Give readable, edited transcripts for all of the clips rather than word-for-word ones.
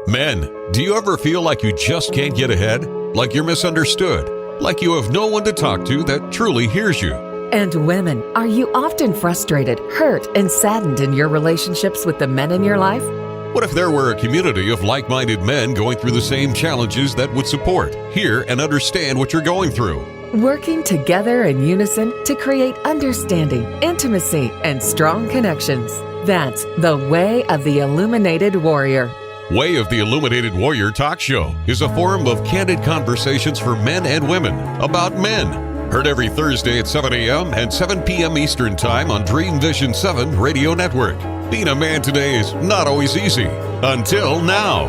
Men, do you ever feel like you just can't get ahead? Like you're misunderstood? Like you have no one to talk to that truly hears you? And women, are you often frustrated, hurt, and saddened in your relationships with the men in your life? What if there were a community of like-minded men going through the same challenges that would support, hear, and understand what you're going through? Working together in unison to create understanding, intimacy, and strong connections. That's the Way of the Illuminated Warrior. Way of the Illuminated Warrior Talk Show is a forum of candid conversations for men and women about men. Heard every Thursday at 7 a.m. and 7 p.m. Eastern Time on Dream Vision 7 Radio Network. Being a man today is not always easy. Until now.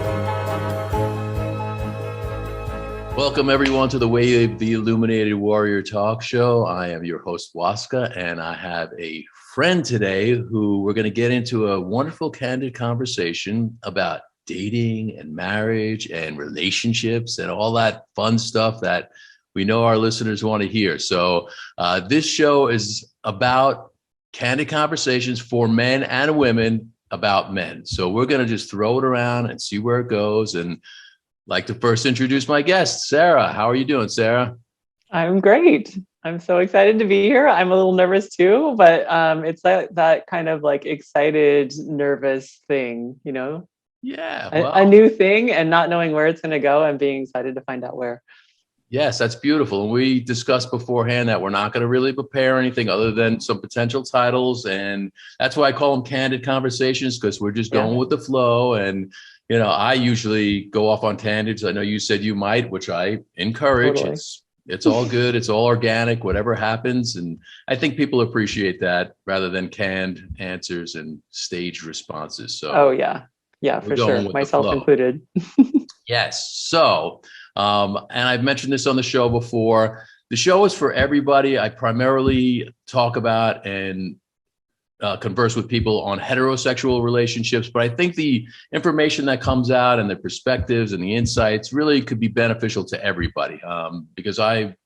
Welcome, everyone, to the Way of the Illuminated Warrior Talk Show. I am your host, Waska, and I have a friend today who we're going to get into a wonderful, candid conversation about dating and marriage and relationships and all that fun stuff that we know our listeners want to hear. So this show is about candid conversations for men and women about men. So we're going to just throw it around and see where it goes. And I'd like to first introduce my guest, Sarah. How are you doing, Sarah? I'm great. I'm so excited to be here. I'm a little nervous too, but it's that kind of like excited, nervous thing, you know? Yeah. A new thing and not knowing where it's going to go and being excited to find out where. Yes, that's beautiful. And we discussed beforehand that we're not going to really prepare anything other than some potential titles. And that's why I call them candid conversations, because we're just going with the flow. And, you know, I usually go off on tangents. I know you said you might, which I encourage. Totally. It's all good. It's all organic, whatever happens. And I think people appreciate that rather than canned answers and staged responses. So, oh, yeah. Yeah, for sure. Myself included. Yes. So, and I've mentioned this on the show before. The show is for everybody. I primarily talk about and converse with people on heterosexual relationships, but I think the information that comes out and the perspectives and the insights really could be beneficial to everybody, because I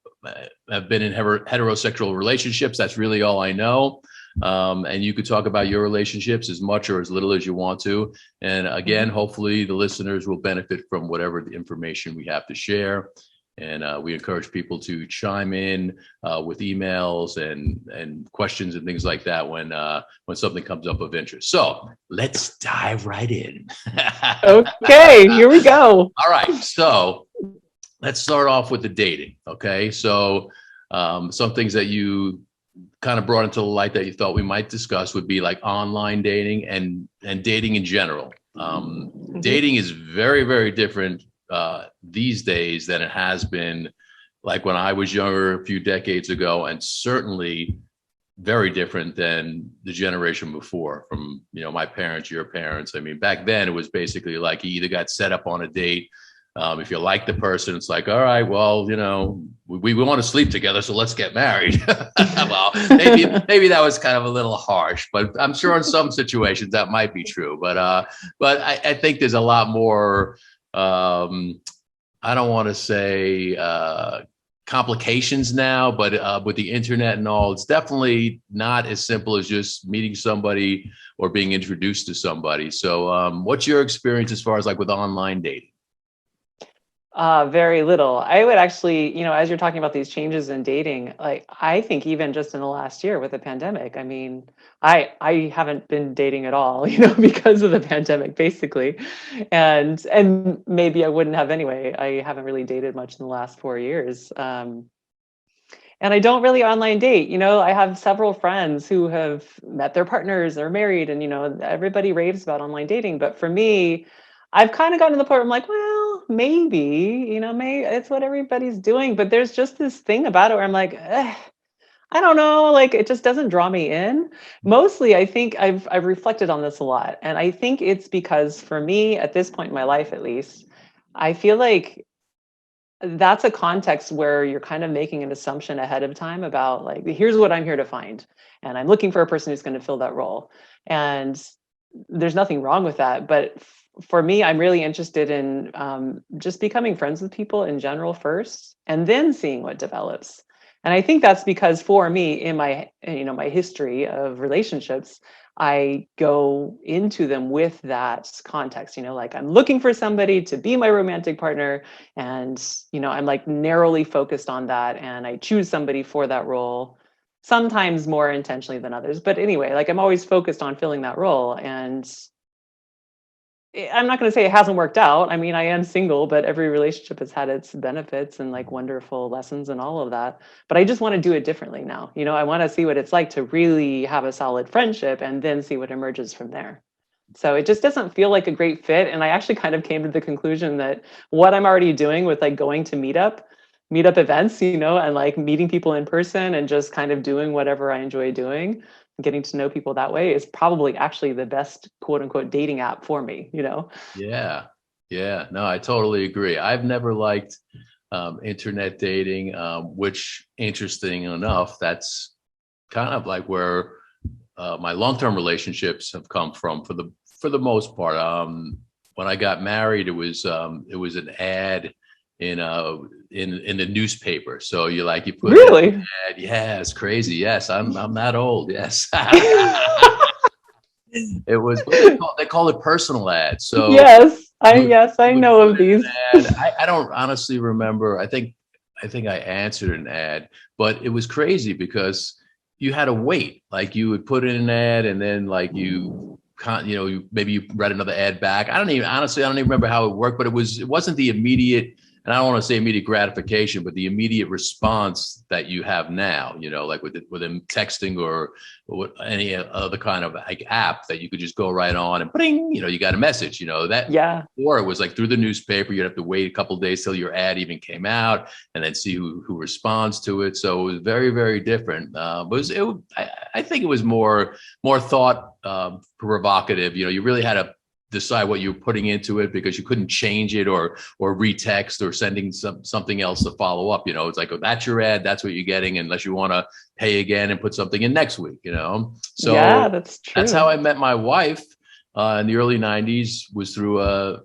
have been in heterosexual relationships. That's really all I know. And you could talk about your relationships as much or as little as you want to. And again, hopefully the listeners will benefit from whatever the information we have to share. And we encourage people to chime in with emails and questions and things like that when something comes up of interest. So let's dive right in. Okay, here we go. All right. So let's start off with the dating. Okay. So some things that you kind of brought into the light that you thought we might discuss would be like online dating and dating in general. Dating is very, very different these days than it has been like when I was younger a few decades ago, and certainly very different than the generation before, from, you know, my parents, your parents. I mean, back then it was basically like you either got set up on a date. If you like the person, it's like, all right, well, you know, we want to sleep together, so let's get married. Well, maybe that was kind of a little harsh, but I'm sure in some situations that might be true. But I think there's a lot more. I don't want to say complications now, but with the internet and all, it's definitely not as simple as just meeting somebody or being introduced to somebody. So, what's your experience as far as like with online dating? Very little. I would actually, you know, as you're talking about these changes in dating, like I think even just in the last year with the pandemic, I mean, I haven't been dating at all, you know, because of the pandemic, basically. And maybe I wouldn't have anyway. I haven't really dated much in the last 4 years. And I don't really online date. You know, I have several friends who have met their partners, they're married, and, you know, everybody raves about online dating. But for me, I've kind of gotten to the point where I'm like, well, maybe, you know, maybe it's what everybody's doing. But there's just this thing about it where I'm like, I don't know, like it just doesn't draw me in. Mostly, I think I've reflected on this a lot. And I think it's because for me, at this point in my life, at least, I feel like that's a context where you're kind of making an assumption ahead of time about like, here's what I'm here to find. And I'm looking for a person who's going to fill that role. And there's nothing wrong with that. But for me, I'm really interested in just becoming friends with people in general first, and then seeing what develops. And I think that's because for me, in my, my history of relationships, I go into them with that context, like I'm looking for somebody to be my romantic partner. And, I'm like narrowly focused on that. And I choose somebody for that role, sometimes more intentionally than others. But anyway, like I'm always focused on filling that role. And I'm not going to say it hasn't worked out. I mean, I am single, but every relationship has had its benefits and like wonderful lessons and all of that. But I just want to do it differently now. I want to see what it's like to really have a solid friendship and then see what emerges from there. So it just doesn't feel like a great fit. And I actually kind of came to the conclusion that what I'm already doing with like going to meetup events, and like meeting people in person and just kind of doing whatever I enjoy doing, getting to know people that way is probably actually the best quote unquote dating app for me. Yeah. Yeah. No, I totally agree. I've never liked internet dating, which interesting enough, that's kind of like where my long-term relationships have come from for the most part. When I got married, it was an ad in the newspaper. So you put in Really? an ad. Yeah, it's crazy. Yes, I'm that old. Yes. It was what they call it personal ad. So Yes, you I would know put of in these. an ad. I don't honestly remember. I think I answered an ad, but it was crazy because you had to wait. Like you would put in an ad and then like maybe you read another ad back. I don't even remember how it worked, but it wasn't the immediate, and I don't want to say immediate gratification, but the immediate response that you have now, like within texting or any other kind of like app that you could just go right on and bling, you got a message, that. Yeah. Or it was like through the newspaper, you'd have to wait a couple of days till your ad even came out and then see who responds to it. So it was very, very different. But I think it was more thought provocative. You really had to decide what you were putting into it because you couldn't change it or retext or sending something else to follow up. It's like, oh, that's your ad, that's what you're getting, unless you want to pay again and put something in next week. Yeah, So that's that's how true. I met my wife in the early '90s. Was through a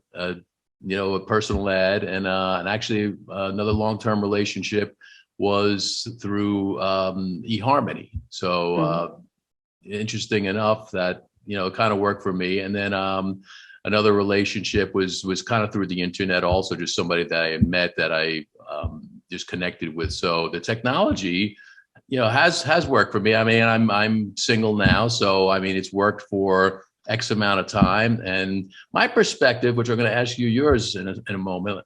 personal ad, and actually another long-term relationship was through eHarmony. So Mhm. interesting enough that it kind of worked for me. And then another relationship was kind of through the internet, also just somebody that I had met that I just connected with. So the technology has worked for me. I mean, I'm single now, so I mean it's worked for X amount of time, and my perspective, which I'm going to ask you yours in a moment,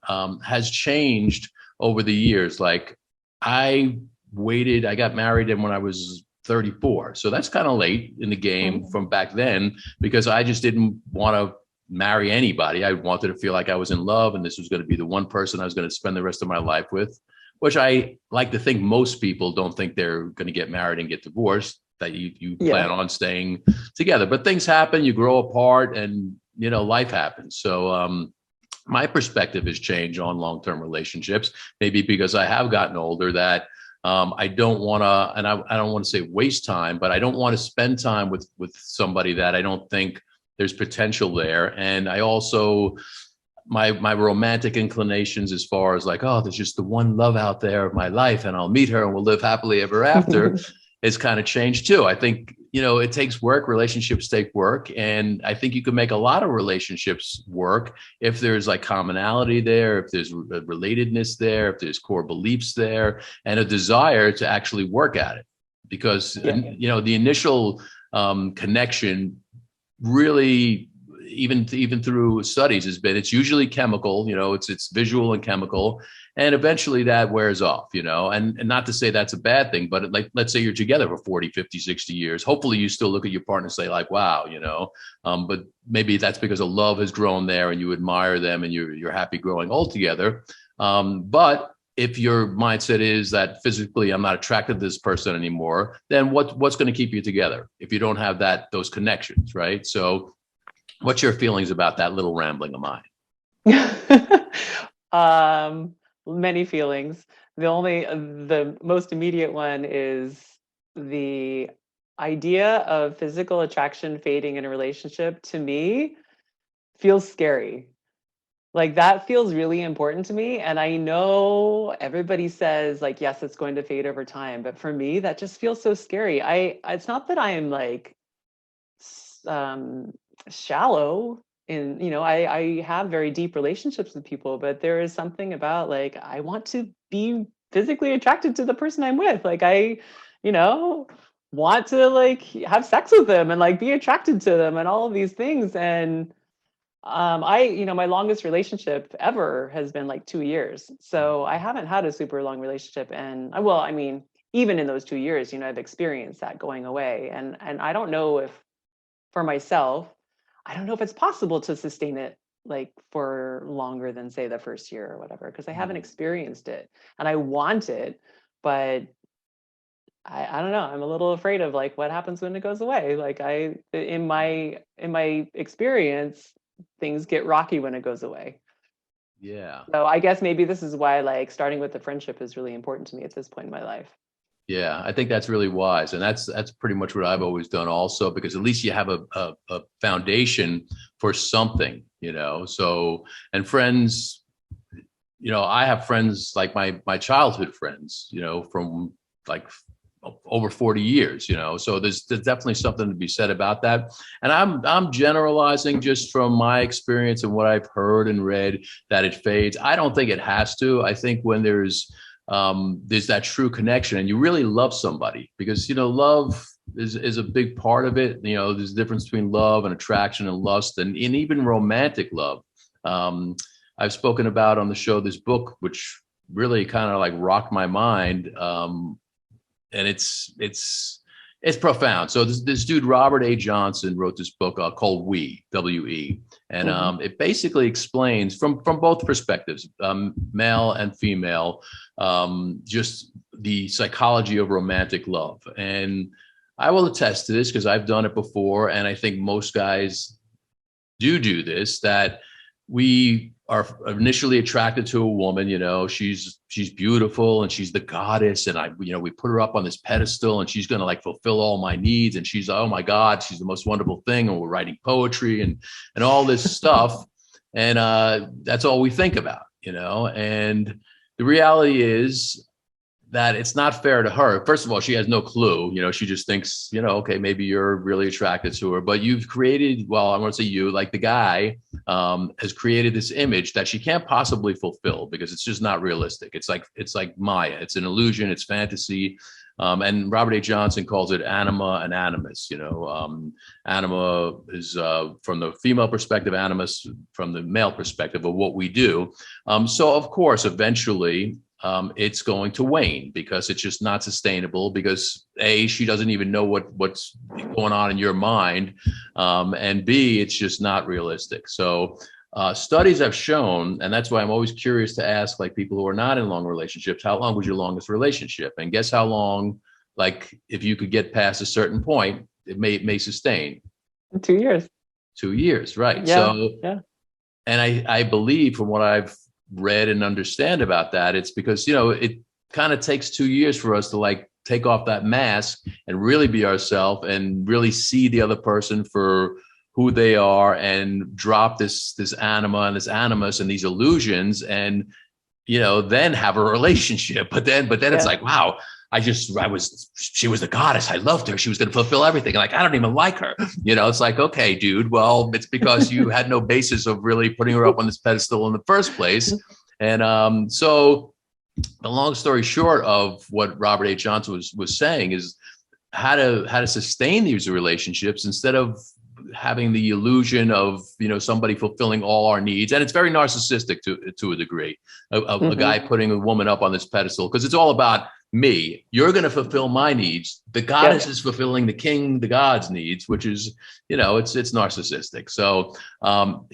has changed over the years. Like I I got married and when I was 34, so that's kind of late in the game Mhm. from back then because I just didn't want to marry anybody. I wanted to feel like I was in love and this was going to be the one person I was going to spend the rest of my life with, which I like to think most people don't think they're going to get married and get divorced, that you Yeah. plan on staying together. But things happen, you grow apart, and life happens. So my perspective has changed on long-term relationships, maybe because I have gotten older, that I don't want to, and I don't want to say waste time, but I don't want to spend time with somebody that I don't think there's potential there. And I also, my romantic inclinations as far as like, oh, there's just the one love out there of my life and I'll meet her and we'll live happily ever after, is kind of changed too. I think, it takes work. Relationships take work. And I think you can make a lot of relationships work if there's like commonality there, if there's relatedness there, if there's core beliefs there, and a desire to actually work at it. Because, Yeah. the initial connection really, even through studies, has been, it's usually chemical, it's visual and chemical, and eventually that wears off, and not to say that's a bad thing, but like, let's say you're together for 40, 50, 60 years, hopefully you still look at your partner and say like, wow, but maybe that's because a love has grown there and you admire them and you're happy growing old together. But if your mindset is that physically I'm not attracted to this person anymore, then what's going to keep you together if you don't have those connections, right? So what's your feelings about that little rambling of mine? um, Many feelings. The most immediate one is the idea of physical attraction fading in a relationship to me feels scary. Like that feels really important to me. And I know everybody says like, yes, it's going to fade over time. But for me, that just feels so scary. It's not that I'm like shallow in, I have very deep relationships with people, but there is something about like, I want to be physically attracted to the person I'm with. Like you know, want to like have sex with them and like be attracted to them and all of these things. And my longest relationship ever has been like 2 years. So I haven't had a super long relationship. And well, I mean, even in those 2 years, I've experienced that going away. And I don't know if for myself, I don't know if it's possible to sustain it like for longer than say the first year or whatever, because I haven't experienced it and I want it, but I don't know. I'm a little afraid of like what happens when it goes away. Like in my experience, things get rocky when it goes away. Yeah. So I guess maybe this is why like starting with the friendship is really important to me at this point in my life. Yeah, I think that's really wise. And that's pretty much what I've always done also, because at least you have a foundation for something, So, and friends, I have friends like my childhood friends, from like over 40 years, so there's definitely something to be said about that. And I'm generalizing just from my experience and what I've heard and read that it fades. I don't think it has to. I think when there's that true connection and you really love somebody, because love is a big part of it. There's a difference between love and attraction and lust and even romantic love. I've spoken about on the show this book which really kind of like rocked my mind, and it's profound. So this dude Robert A. Johnson wrote this book called We, W-E, and it basically explains from both perspectives, male and female, just the psychology of romantic love. And I will attest to this because I've done it before, and I think most guys do this, that we are initially attracted to a woman, she's beautiful and she's the goddess. And we put her up on this pedestal and she's going to like fulfill all my needs. And she's, oh my God, she's the most wonderful thing. And we're writing poetry and all this stuff. And that's all we think about, and the reality is that it's not fair to her. First of all, she has no clue. She just thinks, okay, maybe you're really attracted to her, but you've created, well, I want to say you, like the guy, has created this image that she can't possibly fulfill because it's just not realistic. It's like Maya. It's an illusion. It's fantasy. And Robert A. Johnson calls it anima and animus. Anima is from the female perspective, animus from the male perspective of what we do. So of course, eventually, it's going to wane because it's just not sustainable, because A, she doesn't even know what's going on in your mind. And B, it's just not realistic. So studies have shown, and that's why I'm always curious to ask like people who are not in long relationships, how long was your longest relationship? And guess how long, like if you could get past a certain point, it may sustain. 2 years. 2 years, right. Yeah, so, yeah. And I believe from what I've read and understand about that, it's because it kind of takes 2 years for us to like take off that mask and really be ourselves and really see the other person for who they are and drop this anima and this animus and these illusions and then have a relationship. But then it's like, wow, she was the goddess. I loved her. She was going to fulfill everything. Like, I don't even like her. It's like, okay, dude, well, it's because you had no basis of really putting her up on this pedestal in the first place. And so the long story short of what Robert A. Johnson was saying is how to sustain these relationships instead of having the illusion of somebody fulfilling all our needs. And it's very narcissistic to a degree, a guy putting a woman up on this pedestal, because it's all about me. You're going to fulfill my needs. The goddess is fulfilling the god's needs, which is, it's narcissistic. So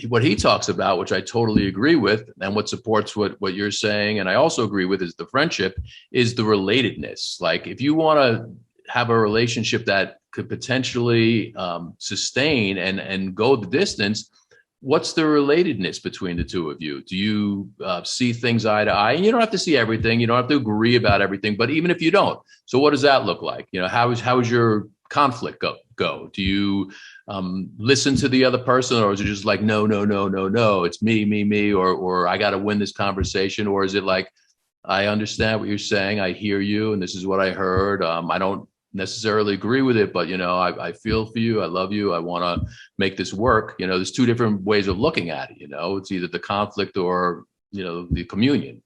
what he talks about, which I totally agree with, and what supports what you're saying, and I also agree with, is the friendship, is the relatedness. Like if you want to have a relationship that could potentially sustain and go the distance, what's the relatedness between the two of you? Do you see things eye to eye? And you don't have to see everything. You don't have to agree about everything. But even if you don't, so what does that look like? How is your conflict go? Do you listen to the other person, or is it just like, no, no, no, no, no, it's me, or I got to win this conversation? Or is it like, I understand what you're saying, I hear you, and this is what I heard. I don't necessarily agree with it, but I feel for you, I love you, I want to make this work. There's two different ways of looking at it. It's either the conflict or the communion.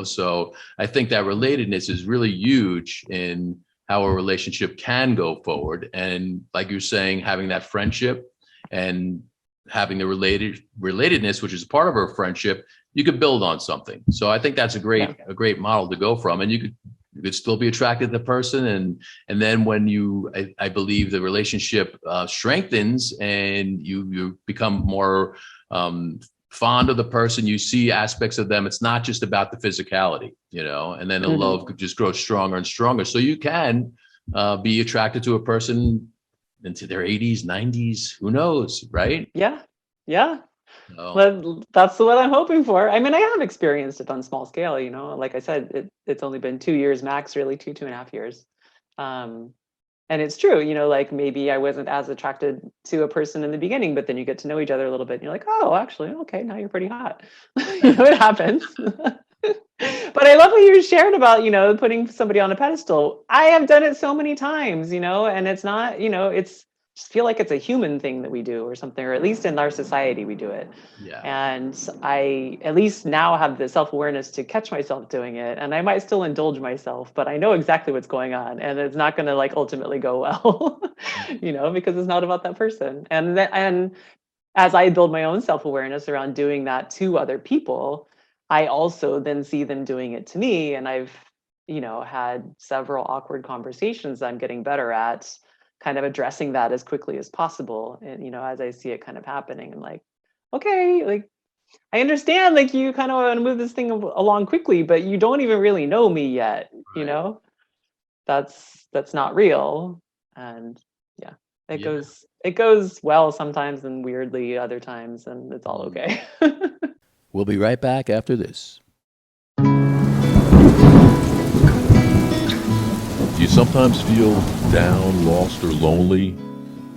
So I think that relatedness is really huge in how a relationship can go forward. And like you're saying, having that friendship and having the relatedness, which is part of our friendship, you could build on something. So I think that's a great model to go from. And you could still be attracted to the person. And then when I believe the relationship strengthens and you become more fond of the person, you see aspects of them. It's not just about the physicality, and then the love could just grow stronger and stronger. So you can be attracted to a person into their 80s, 90s, who knows, right? Yeah. Yeah. So, Well, that's what I'm hoping for. I mean, I have experienced it on small scale, like I said, it's only been 2 years max, really 2.5 years. And it's true, like maybe I wasn't as attracted to a person in the beginning, but then you get to know each other a little bit and you're like, oh, actually, okay, now you're pretty hot. It happens. But I love what you shared about, putting somebody on a pedestal. I have done it so many times, and it's not, it's just feel like it's a human thing that we do or something, or at least in our society, we do it. yeah. And I at least now have the self-awareness to catch myself doing it. And I might still indulge myself, but I know exactly what's going on, and it's not going to like ultimately go well, because it's not about that person. And as I build my own self-awareness around doing that to other people, I also then see them doing it to me. And I've, had several awkward conversations I'm getting better at kind of addressing that as quickly as possible. And, as I see it kind of happening, I'm like, okay, like, I understand, like, you kind of want to move this thing along quickly, but you don't even really know me yet, Right. that's not real. And yeah, it Yeah. goes well sometimes and weirdly other times, and it's all okay. We'll be right back after this. Do you sometimes feel down, lost, or lonely?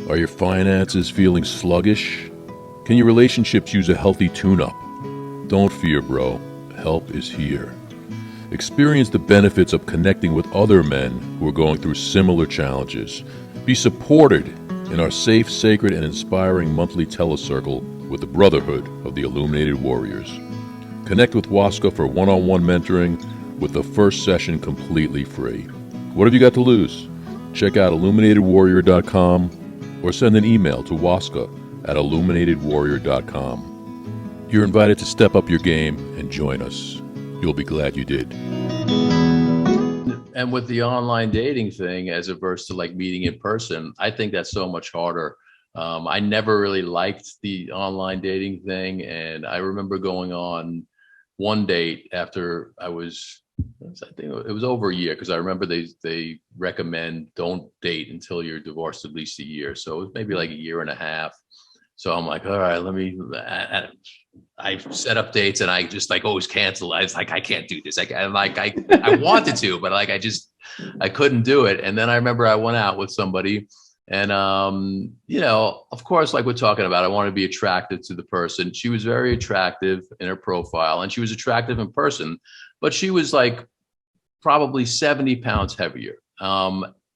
Are your finances feeling sluggish? Can your relationships use a healthy tune-up? Don't fear, bro. Help is here. Experience the benefits of connecting with other men who are going through similar challenges. Be supported in our safe, sacred, and inspiring monthly telecircle with the Brotherhood of the Illuminated Warriors. Connect with Waska for one-on-one mentoring with the first session completely free. What have you got to lose? Check out illuminatedwarrior.com or send an email to Waska at illuminatedwarrior.com. You're invited to step up your game and join us. You'll be glad you did. And with the online dating thing, as opposed to like meeting in person, I think that's so much harder. I never really liked the online dating thing. And I remember going on one date after I think it was over a year, because I remember they recommend don't date until you're divorced at least a year. So it was maybe like a year and a half. So I'm like, all right, I set up dates and I just like always cancel. I was like, I can't do this. I wanted to, but like, I couldn't do it. And then I remember I went out with somebody and, of course, like we're talking about, I want to be attractive to the person. She was very attractive in her profile and she was attractive in person, but she was like probably 70 pounds heavier.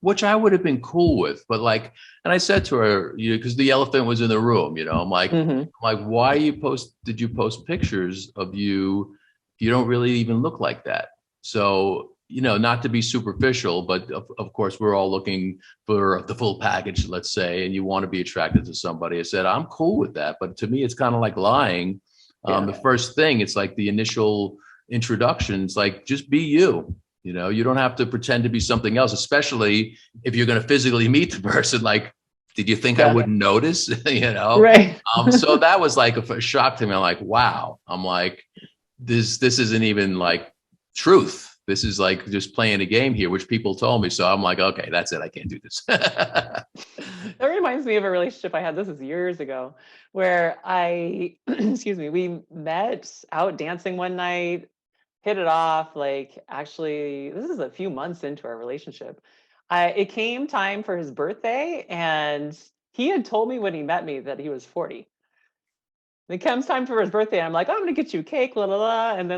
Which I would have been cool with, but like, and I said to her, because the elephant was in the room, I'm like, why did you post pictures of you? You don't really even look like that. So, not to be superficial, but of course, we're all looking for the full package, let's say, and you want to be attracted to somebody. I said, I'm cool with that. But to me, it's kind of like lying. The first thing, it's like the initial introductions, like just be you. You don't have to pretend to be something else, especially if you're going to physically meet the person. Like, did you think I wouldn't notice? Right. So that was like a shock to me. I'm like, wow. I'm like, this isn't even like truth. This is like just playing a game here, which people told me. So I'm like, okay, that's it. I can't do this. That reminds me of a relationship I had. This is years ago, where excuse me, we met out dancing one night. Hit it off. Like, actually, this is a few months into our relationship. It came time for his birthday, and he had told me when he met me that he was 40. It comes time for his birthday. I'm like, oh, I'm going to get you cake, la, la, la. And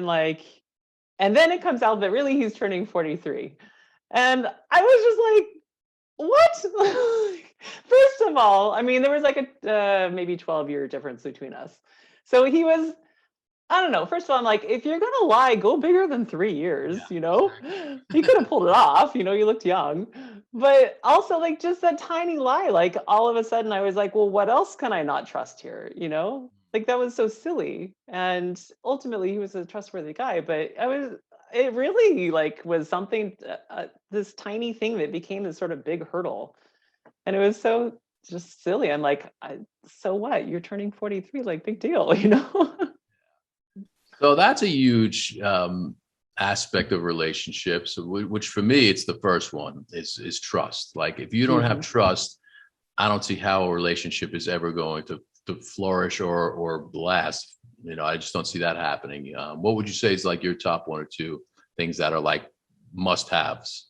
then it comes out that really he's turning 43. And I was just like, what? First of all, I mean, there was like a maybe 12-year difference between us. So he was, I don't know. First of all, I'm like, if you're going to lie, go bigger than 3 years, He could have pulled it off, you looked young. But also like just that tiny lie, like all of a sudden I was like, well, what else can I not trust here? Like that was so silly. And ultimately he was a trustworthy guy, but it really like was something, this tiny thing that became this sort of big hurdle. And it was so just silly. I'm like, so what? You're turning 43, like big deal, So that's a huge aspect of relationships, which for me, it's the first one is trust. Like if you don't have trust, I don't see how a relationship is ever going to flourish or last. I just don't see that happening. What would you say is like your top one or two things that are like must-haves?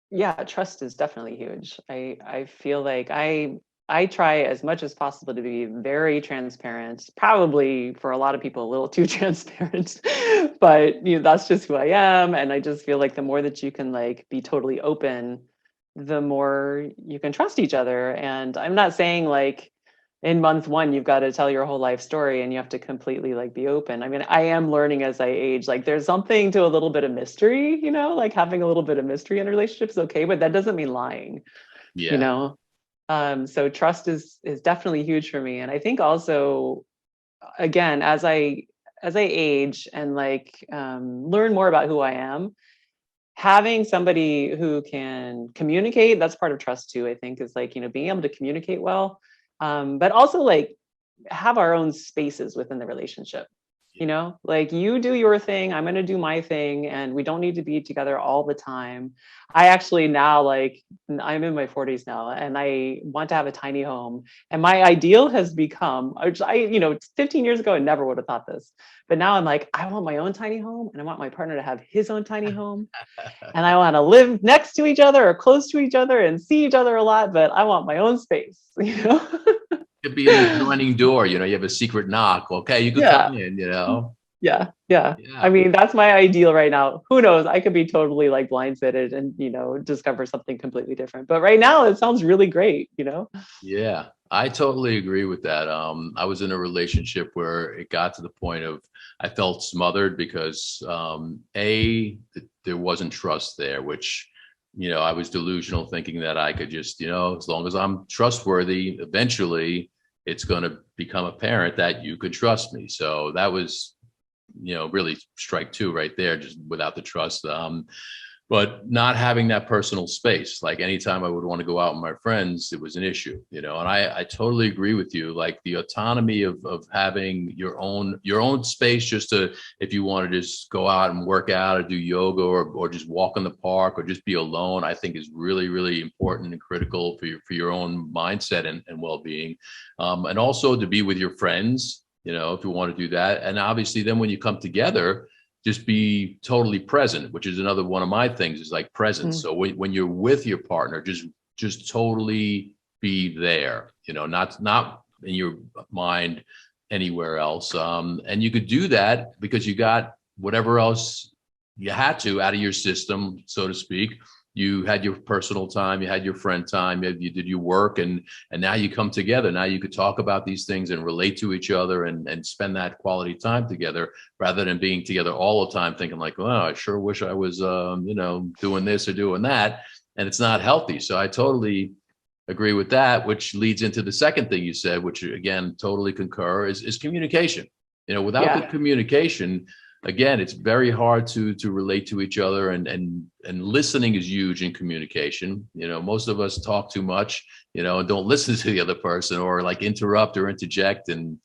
Yeah, trust is definitely huge. I feel like I try as much as possible to be very transparent, probably for a lot of people a little too transparent, but that's just who I am. And I just feel like the more that you can like be totally open, the more you can trust each other. And I'm not saying like in month one, you've got to tell your whole life story and you have to completely like be open. I mean, I am learning as I age, like there's something to a little bit of mystery, like having a little bit of mystery in a relationship is okay, but that doesn't mean lying, So trust is definitely huge for me. And I think also, again, as I age and like learn more about who I am, having somebody who can communicate, that's part of trust too, I think, is like, being able to communicate well, but also like have our own spaces within the relationship. Like you do your thing, I'm going to do my thing, and we don't need to be together all the time. I actually now, like, I'm in my 40s now and I want to have a tiny home. And my ideal has become, 15 years ago, I never would have thought this. But now I'm like, I want my own tiny home and I want my partner to have his own tiny home. And I want to live next to each other or close to each other and see each other a lot, but I want my own space, Could be an adjoining door, you have a secret knock. Okay, you can come in, Yeah. I mean, that's my ideal right now. Who knows? I could be totally like blindsided and, discover something completely different. But right now it sounds really great, Yeah, I totally agree with that. I was in a relationship where it got to the point of I felt smothered because there wasn't trust there, which I was delusional thinking that I could just, as long as I'm trustworthy, eventually it's going to become apparent that you could trust me. So that was, really strike two right there, just without the trust. But not having that personal space, like anytime I would want to go out with my friends, it was an issue, and I totally agree with you. Like the autonomy of having your own space, just to, if you want to just go out and work out or do yoga or just walk in the park or just be alone, I think is really, really important and critical for your own mindset and well-being. And also to be with your friends, if you want to do that. And obviously then when you come together, just be totally present, which is another one of my things, is like presence. So when you're with your partner, just totally be there, not in your mind anywhere else. And you could do that because you got whatever else you had to out of your system, so to speak. You had your personal time, you had your friend time, you did your work, and now you come together. Now you could talk about these things and relate to each other and spend that quality time together, rather than being together all the time thinking like, oh, I sure wish I was, doing this or doing that. And it's not healthy. So I totally agree with that, which leads into the second thing you said, which again, totally concur, is communication. Without good communication, again, it's very hard to relate to each other, and listening is huge in communication. Most of us talk too much, and don't listen to the other person, or like interrupt or interject. And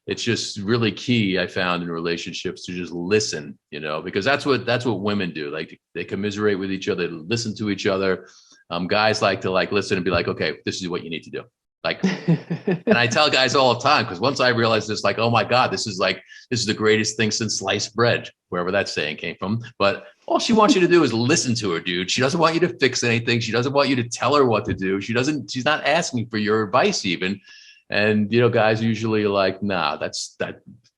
it's just really key, I found, in relationships to just listen, because that's what women do. Like they commiserate with each other, listen to each other. Guys like to listen and be like, okay, this is what you need to do. Like, and I tell guys all the time, because once I realized this, like, oh my God, this is the greatest thing since sliced bread, wherever that saying came from. But all she wants you to do is listen to her, dude. She doesn't want you to fix anything. She doesn't want you to tell her what to do. She's not asking for your advice even. And, guys usually are like, nah,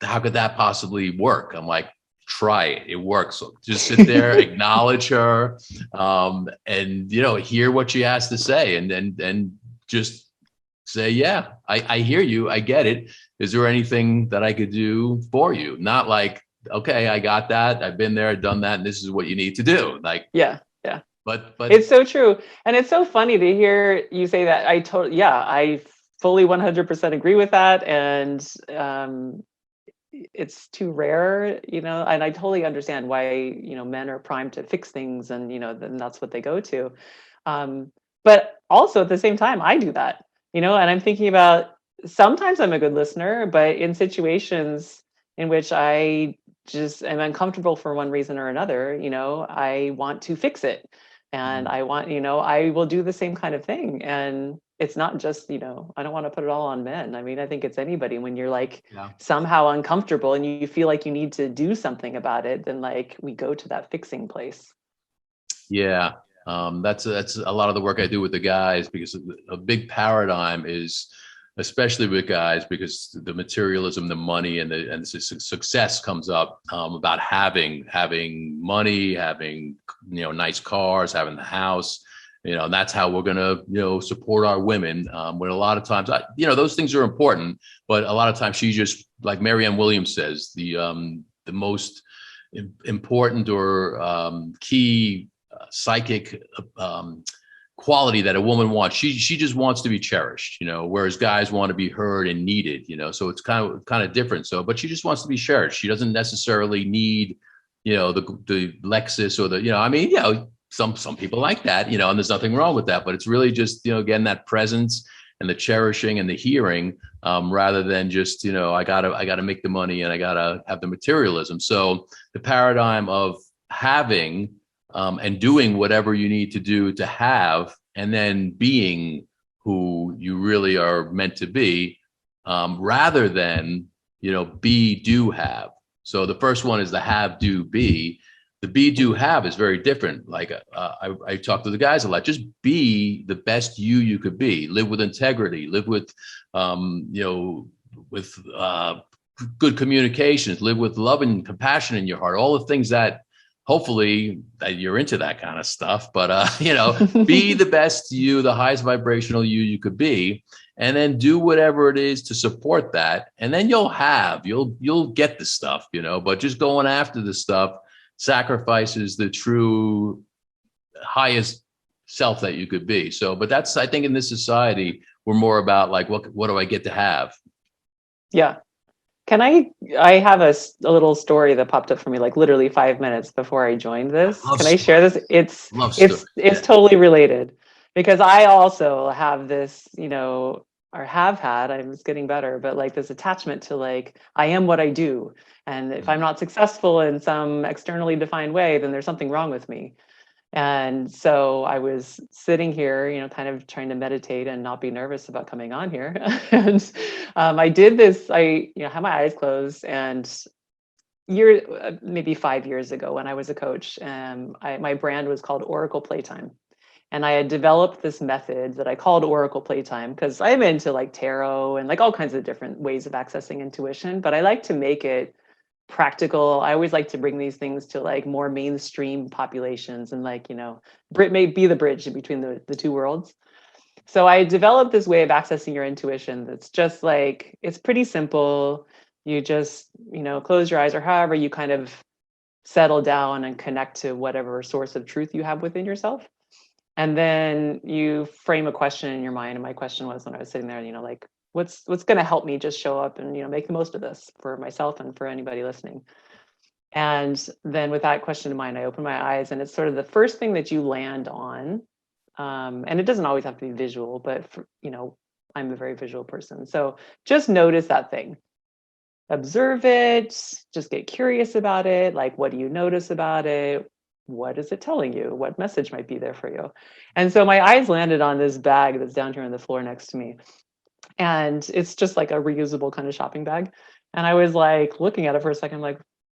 how could that possibly work? I'm like, try it. It works. So just sit there, acknowledge her, and, hear what she has to say, and just say, yeah, I hear you. I get it. Is there anything that I could do for you? Not like, okay, I got that. I've been there, done that. And this is what you need to do. Like, yeah. But It's so true. And it's so funny to hear you say that. I fully 100% agree with that. And it's too rare, and I totally understand why, men are primed to fix things, and, then that's what they go to. But also at the same time, I do that, and I'm thinking about, sometimes I'm a good listener, but in situations in which I just am uncomfortable for one reason or another, I want to fix it. And I want, I will do the same kind of thing. And it's not just, I don't want to put it all on men. I mean, I think it's anybody. When you're like somehow uncomfortable and you feel like you need to do something about it, then like we go to that fixing place. Yeah. That's a lot of the work I do with the guys, because a big paradigm is, especially with guys, because the materialism, the money, and the success comes up, about having money, having, nice cars, having the house, and that's how we're going to, support our women. When a lot of times, those things are important, but a lot of times she just, like Marianne Williams says, the most important or key psychic quality that a woman wants, she just wants to be cherished, whereas guys want to be heard and needed, so it's kind of different. So, but she just wants to be cherished. She doesn't necessarily need, the Lexus or the, some people like that, and there's nothing wrong with that, but it's really just, again, that presence and the cherishing and the hearing, rather than just, I gotta make the money and I gotta have the materialism. So the paradigm of having, and doing whatever you need to do to have, and then being who you really are meant to be, rather than, be, do, have. So the first one is the have, do, be. The be, do, have is very different. Like I talk to the guys a lot. Just be the best you could be. Live with integrity. Live with, with good communications. Live with love and compassion in your heart. All the things that, hopefully that you're into that kind of stuff, but be the best you, the highest vibrational you could be, and then do whatever it is to support that. And then you'll get the stuff, but just going after the stuff sacrifices the true highest self that you could be. So, but that's, I think in this society, we're more about like, what do I get to have? Yeah. Can I have a little story that popped up for me, like literally 5 minutes before I joined this. Can I share this? It's totally related, because I also have this, or have had, I'm just getting better, but like this attachment to like, I am what I do. And if I'm not successful in some externally defined way, then there's something wrong with me. And so I was sitting here, kind of trying to meditate and not be nervous about coming on here. And I did this, I had my eyes closed, and maybe 5 years ago when I was a coach, my brand was called Oracle Playtime. And I had developed this method that I called Oracle Playtime because I'm into like tarot and like all kinds of different ways of accessing intuition, but I like to make it practical. I always like to bring these things to like more mainstream populations, and like, Brit may be the bridge in between the two worlds. So I developed this way of accessing your intuition that's just like, it's pretty simple. You just, close your eyes, or however you kind of settle down and connect to whatever source of truth you have within yourself. And then you frame a question in your mind. And my question was, when I was sitting there, like, what's going to help me just show up and, make the most of this for myself and for anybody listening. And then with that question in mind, I open my eyes, and it's sort of the first thing that you land on. And it doesn't always have to be visual, but I'm a very visual person. So just notice that thing, observe it, just get curious about it. Like, what do you notice about it? What is it telling you? What message might be there for you? And so my eyes landed on this bag that's down here on the floor next to me. and it's just like a reusable kind of shopping bag. And I was like looking at it for a second, like,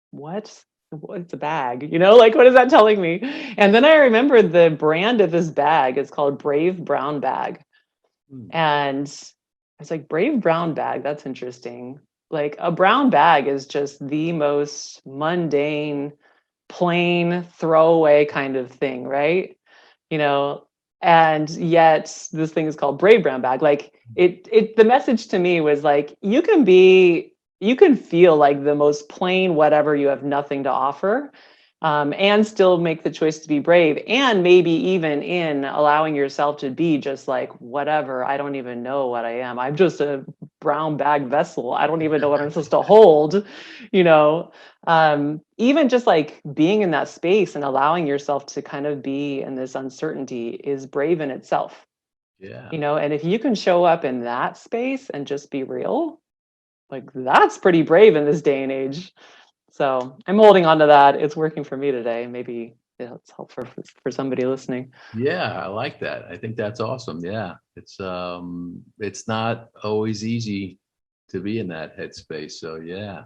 what? What's a bag? Like, what is that telling me? And then I remembered the brand of this bag. It's called Brave Brown Bag. And I was like, Brave Brown Bag, that's interesting. Like, a brown bag is just the most mundane, plain throwaway kind of thing, right? You know, and yet this thing is called Brave Brown Bag. Like, the message to me was like, you can feel like the most plain whatever, you have nothing to offer, and still make the choice to be brave, and maybe even in allowing yourself to be just like, whatever, I don't even know what I am, I'm just a brown bag vessel, I don't even know what I'm supposed to hold. you know Even just like being in that space and allowing yourself to kind of be in this uncertainty is brave in itself. Yeah. And if you can show up in that space and just be real, like, that's pretty brave in this day and age. So I'm holding on to that. It's working for me today. Maybe it's helpful for somebody listening. Yeah, I like that. I think that's awesome. Yeah. It's not always easy to be in that headspace. So yeah.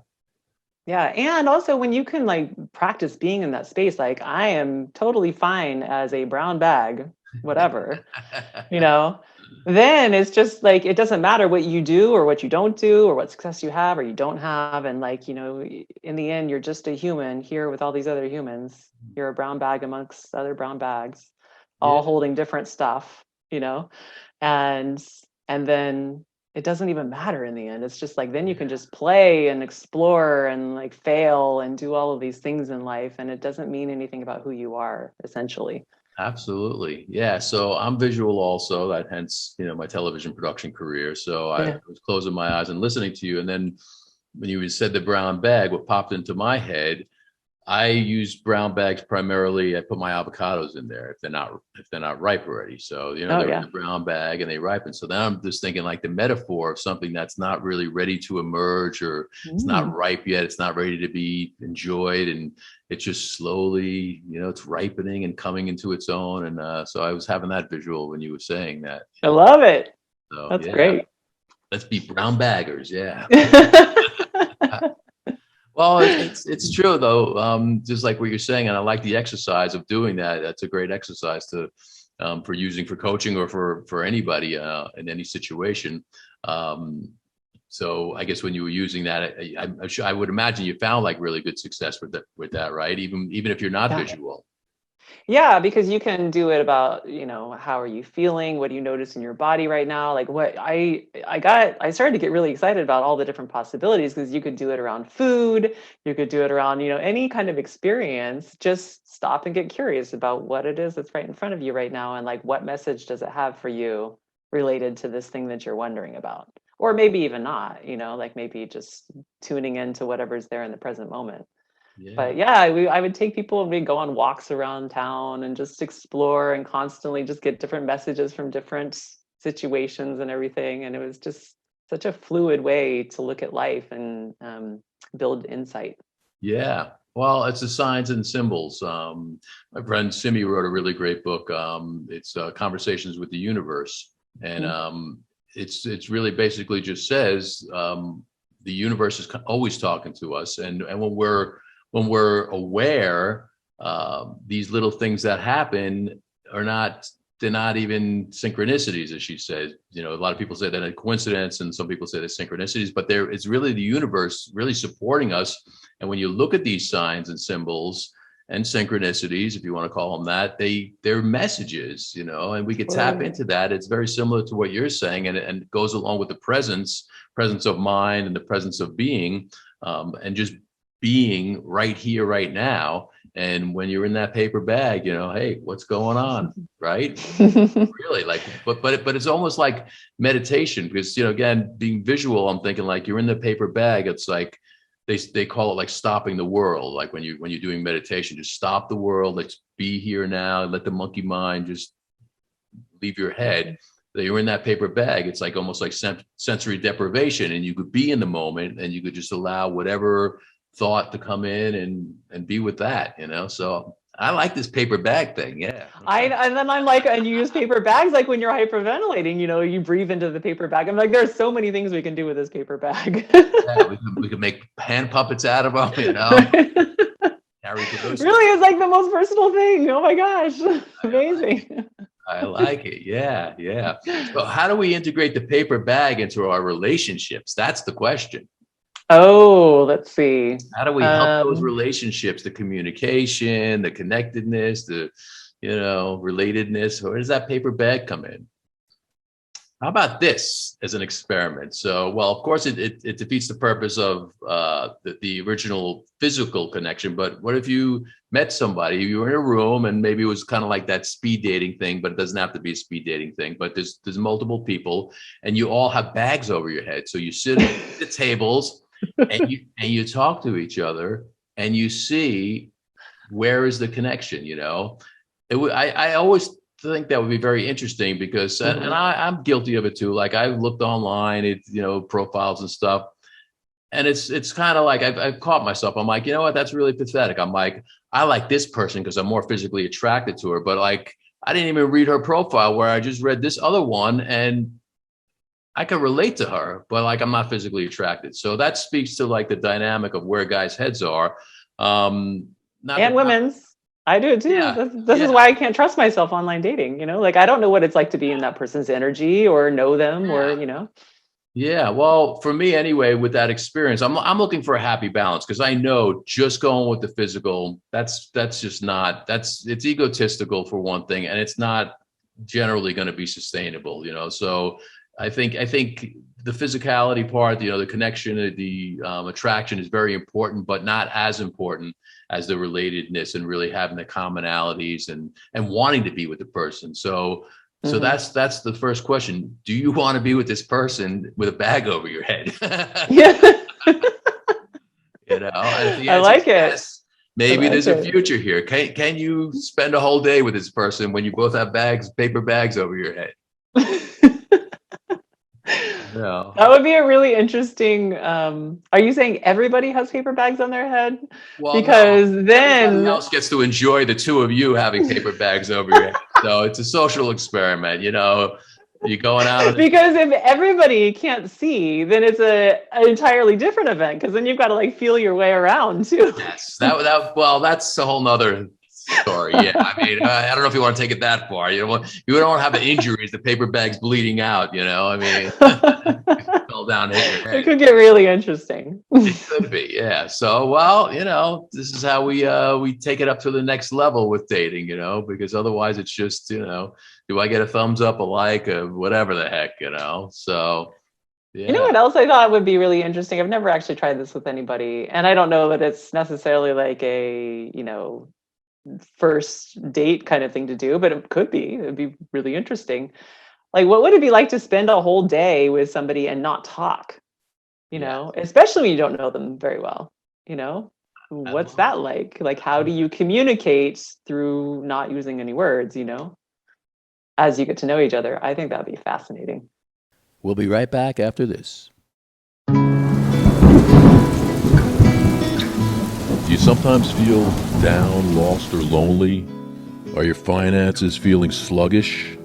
Yeah. And also when you can like practice being in that space, like, I am totally fine as a brown bag, whatever, you know, then it's just like, it doesn't matter what you do or what you don't do or what success you have or you don't have. And like, in the end, you're just a human here with all these other humans. You're a brown bag amongst other brown bags, all Yeah. holding different stuff, and then it doesn't even matter in the end. It's just like, then you can just play and explore and like fail and do all of these things in life. And it doesn't mean anything about who you are, essentially. Absolutely. Yeah. So I'm visual also, that hence, my television production career. So I Yeah. was closing my eyes and listening to you. And then when you said the brown bag, what popped into my head, I use brown bags primarily. I put my avocados in there if they're not ripe already. So, Oh, they're in yeah. the brown bag and they ripen. So then I'm just thinking like the metaphor of something that's not really ready to emerge, or it's not ripe yet. It's not ready to be enjoyed. And it's just slowly, it's ripening and coming into its own. And so I was having that visual when you were saying that. I love it. So That's yeah, great. let's be brown baggers. Yeah. Well, it's true though. Just like what you're saying, and I like the exercise of doing that. That's a great exercise for using for coaching or for anybody in any situation. So I guess when you were using that, I'm sure, I would imagine you found like really good success with that, right? Even if you're not Yeah. visual. Yeah, because you can do it about, how are you feeling? What do you notice in your body right now? Like, what I started to get really excited about all the different possibilities, because you could do it around food, you could do it around, any kind of experience. Just stop and get curious about what it is that's right in front of you right now, and like, what message does it have for you related to this thing that you're wondering about? Or maybe even not, like maybe just tuning into whatever's there in the present moment. Yeah. But yeah, I would take people and we'd go on walks around town and just explore and constantly just get different messages from different situations and everything. And it was just such a fluid way to look at life and build insight. Yeah. Well, it's the signs and symbols. My friend Simi wrote a really great book. It's Conversations with the Universe. And it's really basically just says the universe is always talking to us. And when we're aware, these little things that happen they're not even synchronicities, as she said. A lot of people say that a coincidence, and some people say they're synchronicities, but it's really the universe really supporting us. And when you look at these signs and symbols and synchronicities, if you want to call them that, they're messages, and we could tap into that. It's very similar to what you're saying, and it goes along with the presence of mind and the presence of being, and just being right here, right now. And when you're in that paper bag, hey, what's going on, right? Really, like, but it's almost like meditation, because again, being visual, I'm thinking like you're in the paper bag. It's like they call it like stopping the world. Like when you're doing meditation, just stop the world. Let's be here now. Let the monkey mind just leave your head. That you're in that paper bag. It's like almost like sensory deprivation, and you could be in the moment, and you could just allow whatever thought to come in and be with that. So I like this paper bag thing. Yeah. And then I'm like, and you use paper bags, like when you're hyperventilating, you breathe into the paper bag. I'm like, there's so many things we can do with this paper bag. Yeah, we can make hand puppets out of them, Really, it's like the most personal thing. Oh my gosh. Amazing. I like it. Yeah. Yeah. So how do we integrate the paper bag into our relationships? That's the question. Oh, let's see. How do we help those relationships, the communication, the connectedness, the, relatedness? Where does that paper bag come in? How about this as an experiment? So, well, of course, it defeats the purpose of the original physical connection. But what if you met somebody, you were in a room, and maybe it was kind of like that speed dating thing, but it doesn't have to be a speed dating thing. But there's multiple people, and you all have bags over your head. So you sit at the tables, and you talk to each other, and you see where is the connection. I always think that would be very interesting because, and I'm guilty of it too. Like I've looked online, profiles and stuff, and it's kind of like I've caught myself. I'm like, you know what? That's really pathetic. I'm like, I like this person because I'm more physically attracted to her, but like I didn't even read her profile where I just read this other one, and I can relate to her, but like I'm not physically attracted. So that speaks to like the dynamic of where guys' heads are, and women's. I do too. Yeah. This is why I can't trust myself online dating. Like I don't know what it's like to be in that person's energy or know them or. Yeah. Well, for me anyway, with that experience, I'm looking for a happy balance because I know just going with the physical, that's just not, it's egotistical for one thing, and it's not generally going to be sustainable. So I think the physicality part, the connection, the attraction is very important, but not as important as the relatedness and really having the commonalities and wanting to be with the person. So that's the first question. Do you want to be with this person with a bag over your head? Yeah. I like it. Maybe there's a future here. Can you spend a whole day with this person when you both have paper bags over your head? No. That would be a really interesting. Are you saying everybody has paper bags on their head? Well, because then everybody else gets to enjoy the two of you having paper bags over your head. So it's a social experiment. You're going out. Because if everybody can't see, then it's an entirely different event. Because then you've got to like feel your way around too. Yes, that's a whole nother story. Yeah, I mean, I don't know if you want to take it that far. You don't have the injuries, the paper bags bleeding out. I mean, fell down. It could get really interesting. It could be, yeah. So, well, this is how we take it up to the next level with dating. Because otherwise, it's just do I get a thumbs up, a like, whatever the heck, So. Yeah. You know what else I thought would be really interesting? I've never actually tried this with anybody, and I don't know that it's necessarily like a first date kind of thing to do, but it could be. It'd be really interesting. Like, what would it be like to spend a whole day with somebody and not talk? Especially when you don't know them very well. What's that like? Like, how do you communicate through not using any words? As you get to know each other. I think that'd be fascinating. We'll be right back after this. Do you sometimes feel down, lost, or lonely? Are your finances feeling sluggish?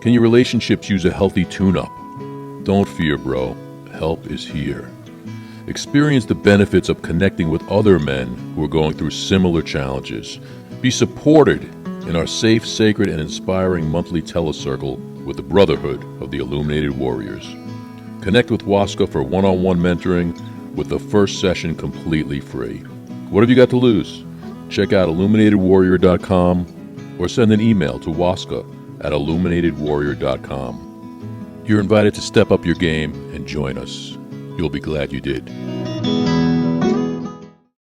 Can your relationships use a healthy tune-up? Don't fear, bro. Help is here. Experience the benefits of connecting with other men who are going through similar challenges. Be supported in our safe, sacred, and inspiring monthly telecircle with the Brotherhood of the Illuminated Warriors. Connect with Waska for one-on-one mentoring with the first session completely free. What have you got to lose? Check out ILLUMINATEDWarrior.com or send an email to waska@ILLUMINATEDWarrior.com. You're invited to step up your game and join us. You'll be glad you did.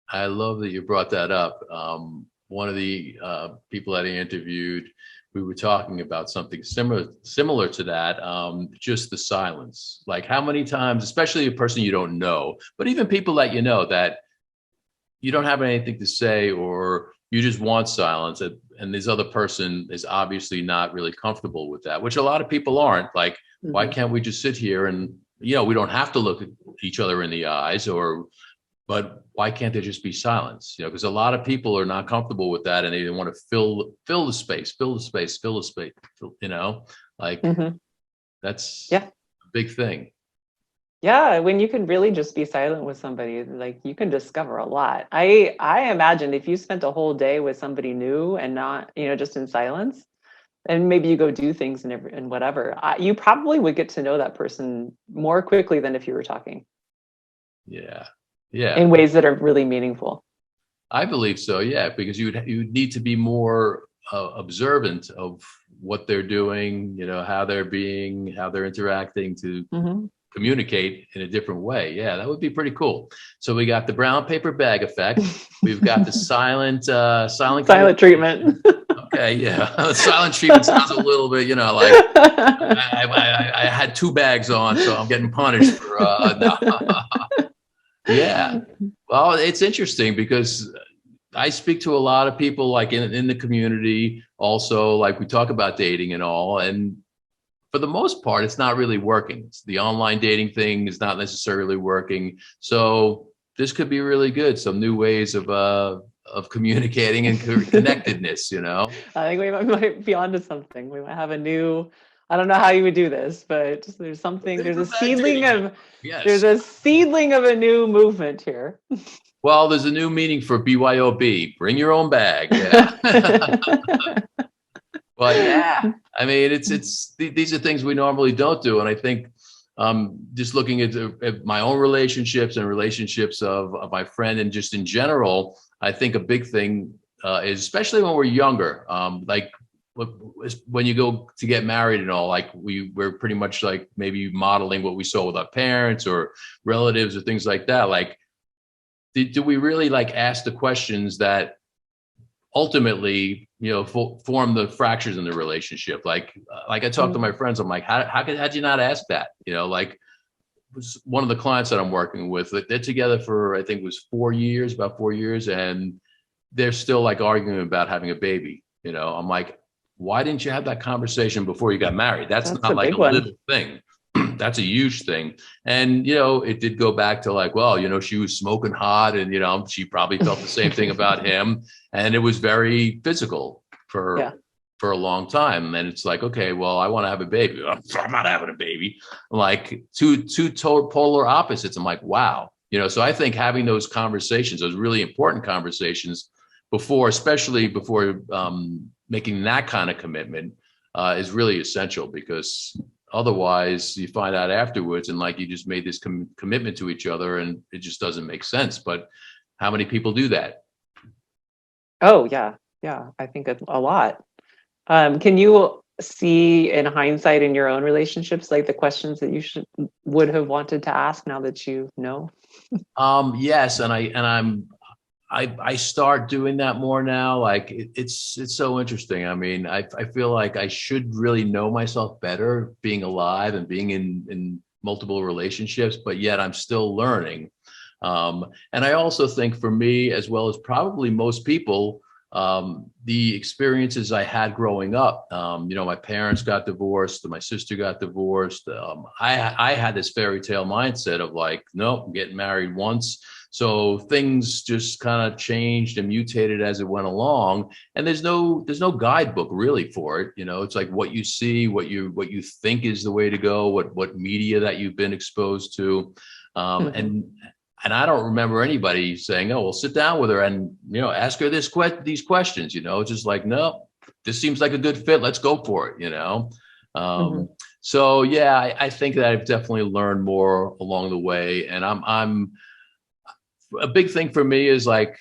I love that you brought that up. One of the people that I interviewed, we were talking about something similar to that, just the silence. Like how many times, especially a person you don't know, but even people that that you don't have anything to say, or you just want silence, and this other person is obviously not really comfortable with that, which a lot of people aren't. Like, why can't we just sit here and, we don't have to look at each other in the eyes, or but why can't there just be silence? You know, because a lot of people are not comfortable with that, and they want to fill the space, you know, like Mhm. that's Yeah. a big thing. Yeah, when you can really just be silent with somebody, like you can discover a lot. I imagine if you spent a whole day with somebody new and not, just in silence, and maybe you go do things and whatever, you probably would get to know that person more quickly than if you were talking Yeah. Yeah. in ways that are really meaningful. I believe so. Yeah. Because you'd need to be more observant of what they're doing, you know, how they're interacting to Hmm. communicate in a different way. Yeah, that would be pretty cool. So we got the brown paper bag effect. We've got the silent Silent conversation. treatment. Okay, yeah. Silent treatment sounds a little bit, you know, like I had two bags on, so I'm getting punished for no. Yeah. Well, it's interesting because I speak to a lot of people like in the community also, like we talk about dating and all, and for the most part, it's not really working. The online dating thing is not necessarily working. So this could be really good. Some new ways of communicating and connectedness, you know? I think we might be onto something. We might have a new, I don't know how you would do this, but there's something, there's a Paper bag seedling dating. of, Yes. there's a seedling of a new movement here. Well, there's a new meaning for B.Y.O.B. Bring your own bag. Yeah. But yeah, I mean, these are things we normally don't do. And I think just looking at my own relationships and relationships of my friend and just in general, I think a big thing is, especially when we're younger, like when you go to get married and all, like we're pretty much like maybe modeling what we saw with our parents or relatives or things like that. Like, do we really like ask the questions that ultimately, you know, form the fractures in the relationship? Like I talk to my friends, I'm like, how'd you not ask that? You know, like one of the clients that I'm working with, they're together for, I think it was about 4 years, and they're still like arguing about having a baby. You know, I'm like, why didn't you have that conversation before you got married? That's That's not a like big a one. little thing. That's a huge thing. And, you know, it did go back to like, well, you know, she was smoking hot and, you know, she probably felt the same thing about him. And it was very physical Yeah. for a long time. And it's like, okay, well, I want to have a baby. I'm not having a baby. Like two total polar opposites. I'm like, wow. You know, so I think having those conversations, those really important conversations especially before making that kind of commitment is really essential, because otherwise you find out afterwards and like you just made this commitment to each other and it just doesn't make sense. But how many people do that? Oh, yeah. Yeah. I think a lot. Can you see in hindsight in your own relationships, like the questions that you would have wanted to ask now that you know? Yes. I start doing that more now. Like it's so interesting. I mean, I feel like I should really know myself better being alive and being in multiple relationships, but yet I'm still learning. And I also think for me, as well as probably most people, the experiences I had growing up, you know, my parents got divorced, my sister got divorced. I had this fairy tale mindset of like, nope, I'm getting married once. So things just kind of changed and mutated as it went along. And there's no guidebook really for it. You know, it's like what you see, what you think is the way to go, what media that you've been exposed to. And I don't remember anybody saying, oh, well, sit down with her and, you know, ask her these questions, you know. It's just like, no, this seems like a good fit. Let's go for it, you know. So yeah, I think that I've definitely learned more along the way. And I'm a big thing for me is like,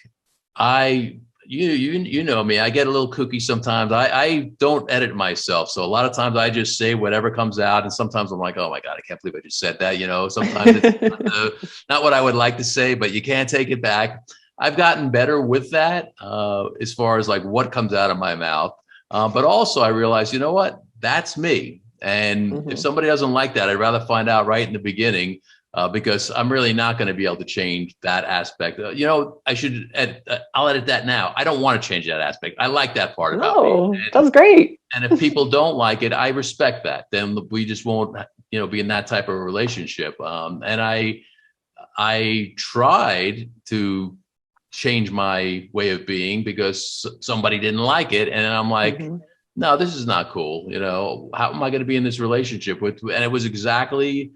you know me, I get a little kooky sometimes. I don't edit myself. So a lot of times I just say whatever comes out. And sometimes I'm like, oh my God, I can't believe I just said that. You know, sometimes it's not what I would like to say, but you can't take it back. I've gotten better with that as far as like what comes out of my mouth. But also I realized, you know what, that's me. And if somebody doesn't like that, I'd rather find out right in the beginning. Because I'm really not going to be able to change that aspect. You know, I'll edit that now. I don't want to change that aspect. I like that part about me. That's great. And if people don't like it, I respect that. Then we just won't, you know, be in that type of relationship. And I tried to change my way of being because somebody didn't like it. And I'm like, no, this is not cool. You know, how am I going to be in this relationship with? And it was exactly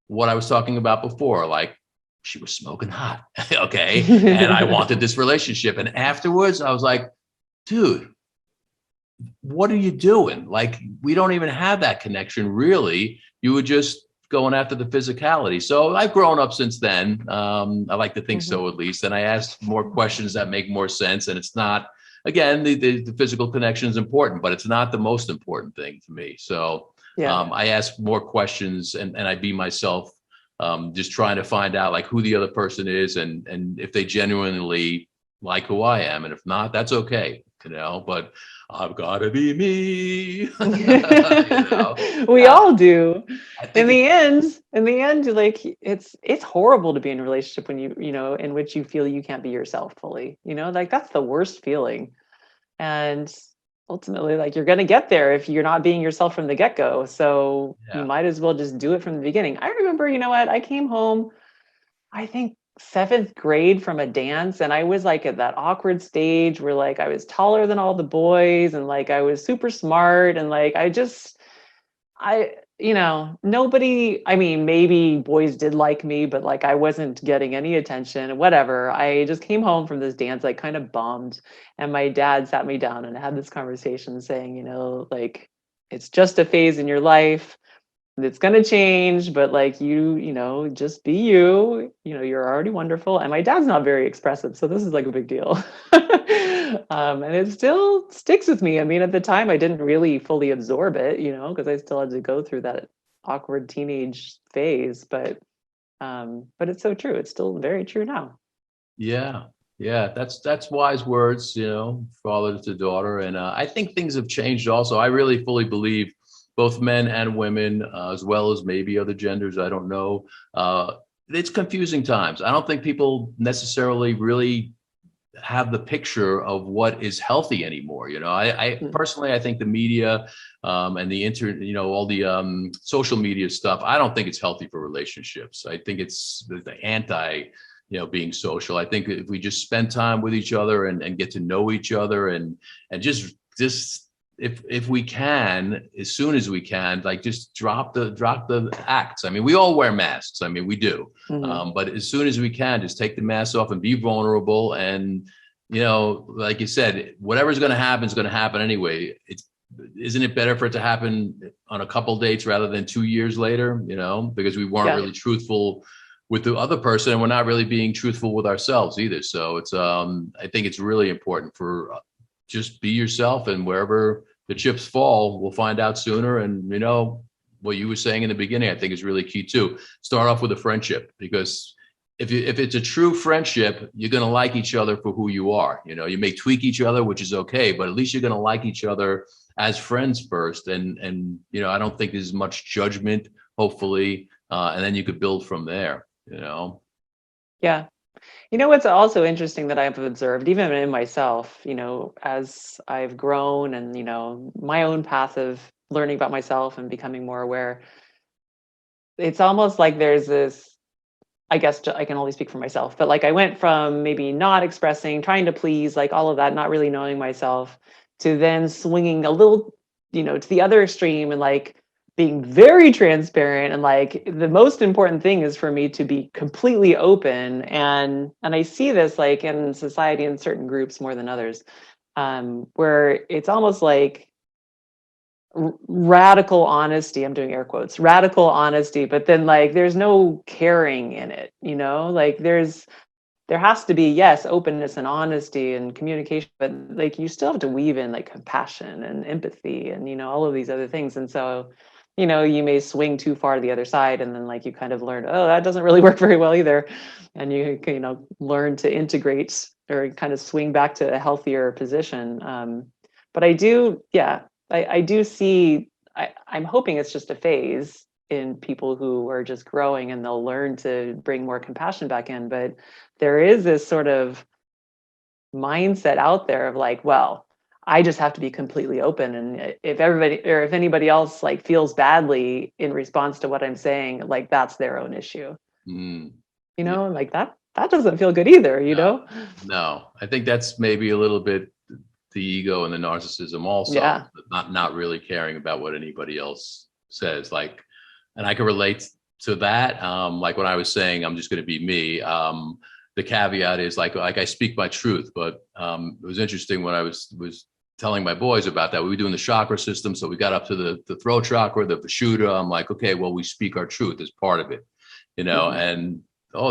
what I was talking about before. Like, she was smoking hot. Okay. And I wanted this relationship. And afterwards I was like, dude, what are you doing? Like, we don't even have that connection, really. You were just going after the physicality. So I've grown up since then. I like to think so, at least. And I ask more questions that make more sense. And it's not, again, the physical connection is important, but it's not the most important thing to me. So I ask more questions, and I be myself, just trying to find out like who the other person is, and if they genuinely like who I am. And if not, that's okay, you know, but I've got to be me. You know? We all do. I think In the end, like it's horrible to be in a relationship when you know, in which you feel you can't be yourself fully, you know, like that's the worst feeling. And ultimately, like you're going to get there if you're not being yourself from the get-go. So you might as well just do it from the beginning. I remember, you know what, I came home, I think 7th grade, from a dance, and I was like at that awkward stage where like I was taller than all the boys, and like I was super smart, and like you know, nobody, I mean, maybe boys did like me, but like I wasn't getting any attention, whatever. I just came home from this dance, like kind of bummed. And my dad sat me down and had this conversation saying, you know, like, it's just a phase in your life. It's going to change, but like you know, just be you, you know, you're already wonderful. And my dad's not very expressive, so this is like a big deal. And it still sticks with me. I mean, at the time I didn't really fully absorb it, you know, because I still had to go through that awkward teenage phase, but it's so true. It's still very true now. Yeah. That's wise words, you know, father to daughter. And I think things have changed also. I really fully believe both men and women, as well as maybe other genders, I don't know. It's confusing times. I don't think people necessarily really have the picture of what is healthy anymore. You know, I personally, I think the media and the internet, you know, all the social media stuff, I don't think it's healthy for relationships. I think it's the anti, you know, being social. I think if we just spend time with each other and get to know each other and just if we can, as soon as we can, like just drop the acts. I mean, we all wear masks. I mean, we do. But as soon as we can, just take the mask off and be vulnerable. And, you know, like you said, whatever's going to happen is going to happen anyway. Isn't it better for it to happen on a couple dates rather than 2 years later, you know, because we weren't really truthful with the other person, and we're not really being truthful with ourselves either. So it's, I think it's really important for just be yourself, and wherever the chips fall, we'll find out sooner. And, you know, what you were saying in the beginning, I think is really key too. Start off with a friendship, because if it's a true friendship, you're going to like each other for who you are. You know, you may tweak each other, which is okay, but at least you're going to like each other as friends first. And, you know, I don't think there's much judgment, hopefully. And then you could build from there, you know? Yeah. You know, what's also interesting that I've observed, even in myself, you know, as I've grown and, you know, my own path of learning about myself and becoming more aware, it's almost like there's this, I guess I can only speak for myself, but like I went from maybe not expressing, trying to please, like all of that, not really knowing myself, to then swinging a little, you know, to the other extreme and like being very transparent, and like the most important thing is for me to be completely open. And I see this like in society in certain groups more than others, where it's almost like radical honesty. I'm doing air quotes, radical honesty, but then like there's no caring in it, you know, like there has to be, yes, openness and honesty and communication, but like you still have to weave in like compassion and empathy and, you know, all of these other things. And so, you know, you may swing too far to the other side, and then like you kind of learn, oh, that doesn't really work very well either. And you know, learn to integrate or kind of swing back to a healthier position. But I do, I do see, I'm hoping it's just a phase in people who are just growing, and they'll learn to bring more compassion back in. But there is this sort of mindset out there of like, well, I just have to be completely open. And if everybody, or if anybody else like feels badly in response to what I'm saying, like that's their own issue. you know, and like that doesn't feel good either, you know? No, I think that's maybe a little bit the ego and the narcissism also, Yeah. not really caring about what anybody else says. Like, and I can relate to that. Like when I was saying, I'm just going to be me. The caveat is like I speak my truth, but it was interesting when I was telling my boys about that. We were doing the chakra system. So we got up to the throat chakra, the Vishuddha. I'm like, okay, well, we speak our truth as part of it, you know, and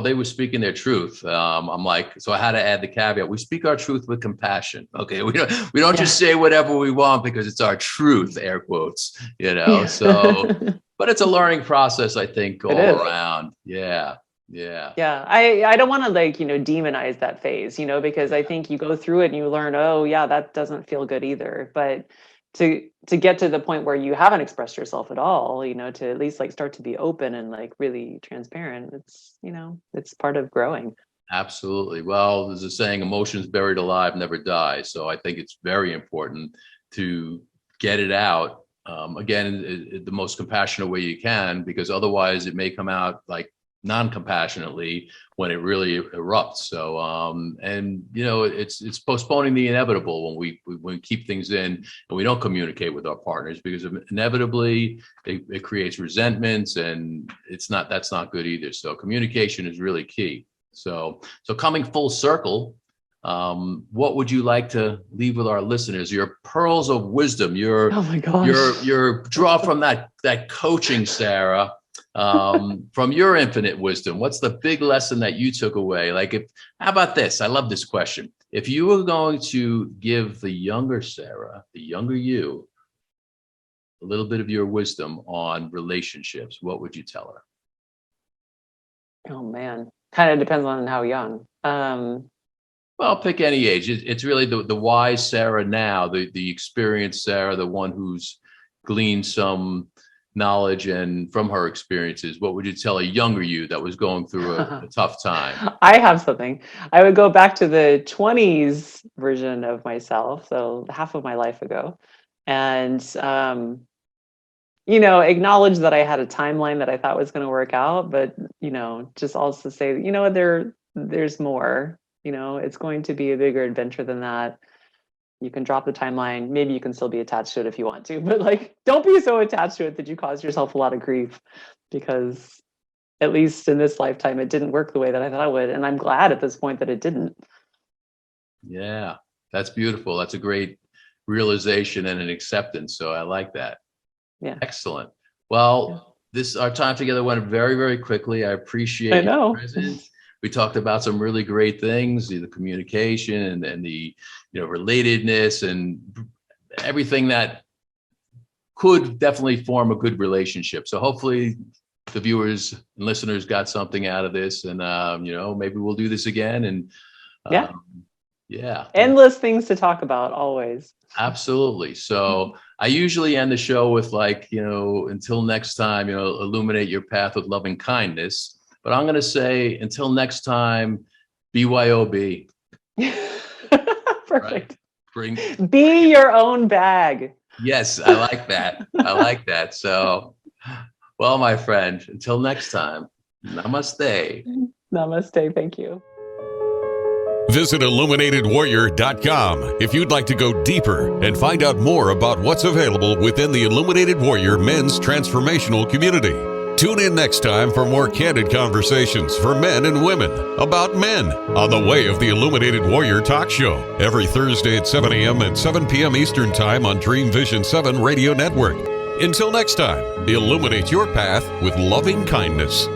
they were speaking their truth. I'm like, so I had to add the caveat. We speak our truth with compassion. Okay. We don't just say whatever we want because it's our truth, air quotes, you know, so, but it's a learning process, I think, all around. Yeah. Yeah. Yeah. I don't want to like, you know, demonize that phase, you know, because I think you go through it and you learn, oh yeah, that doesn't feel good either. But to get to the point where you haven't expressed yourself at all, you know, to at least like start to be open and like really transparent, it's, you know, it's part of growing. Absolutely. Well, there's a saying, emotions buried alive never die. So I think it's very important to get it out, again, the most compassionate way you can, because otherwise it may come out like non-compassionately when it really erupts. So and you know, it's postponing the inevitable when we keep things in and we don't communicate with our partners, because inevitably it creates resentments, and that's not good either. So communication is really key. So coming full circle, what would you like to leave with our listeners? Your pearls of wisdom, your draw from that coaching, Sarah, from your infinite wisdom. What's the big lesson that you took away? Like, how about this? I love this question. If you were going to give the younger Sarah, the younger you, a little bit of your wisdom on relationships, what would you tell her? Oh man, kind of depends on how young. Well, pick any age. It's really the wise Sarah now, the experienced Sarah, the one who's gleaned some knowledge and from her experiences. What would you tell a younger you that was going through a tough time? I have something. I would go back to the 20s version of myself, so half of my life ago, and you know, acknowledge that I had a timeline that I thought was going to work out, but you know, just also say, you know, there's more. You know, it's going to be a bigger adventure than that. You can drop the timeline. Maybe you can still be attached to it if you want to, but like, don't be so attached to it that you cause yourself a lot of grief, because at least in this lifetime, it didn't work the way that I thought it would. And I'm glad at this point that it didn't. Yeah, that's beautiful. That's a great realization and an acceptance. So I like that. Yeah. Excellent. Well, our time together went very, very quickly. I appreciate your presence. We talked about some really great things, the communication and the, you know, relatedness and everything that could definitely form a good relationship. So hopefully the viewers and listeners got something out of this, and you know, maybe we'll do this again. And endless things to talk about always. Absolutely. So I usually end the show with like, you know, until next time, you know, illuminate your path with loving kindness. But I'm going to say, until next time, B.Y.O.B. Perfect. Right? Be your own bag. Yes, I like that. I like that. So, well, my friend, until next time, namaste. Namaste. Thank you. Visit IlluminatedWarrior.com if you'd like to go deeper and find out more about what's available within the Illuminated Warrior Men's Transformational Community. Tune in next time for more candid conversations for men and women about men on the Way of the Illuminated Warrior Talk Show every Thursday at 7 a.m. and 7 p.m. Eastern Time on Dream Vision 7 Radio Network. Until next time, illuminate your path with loving kindness.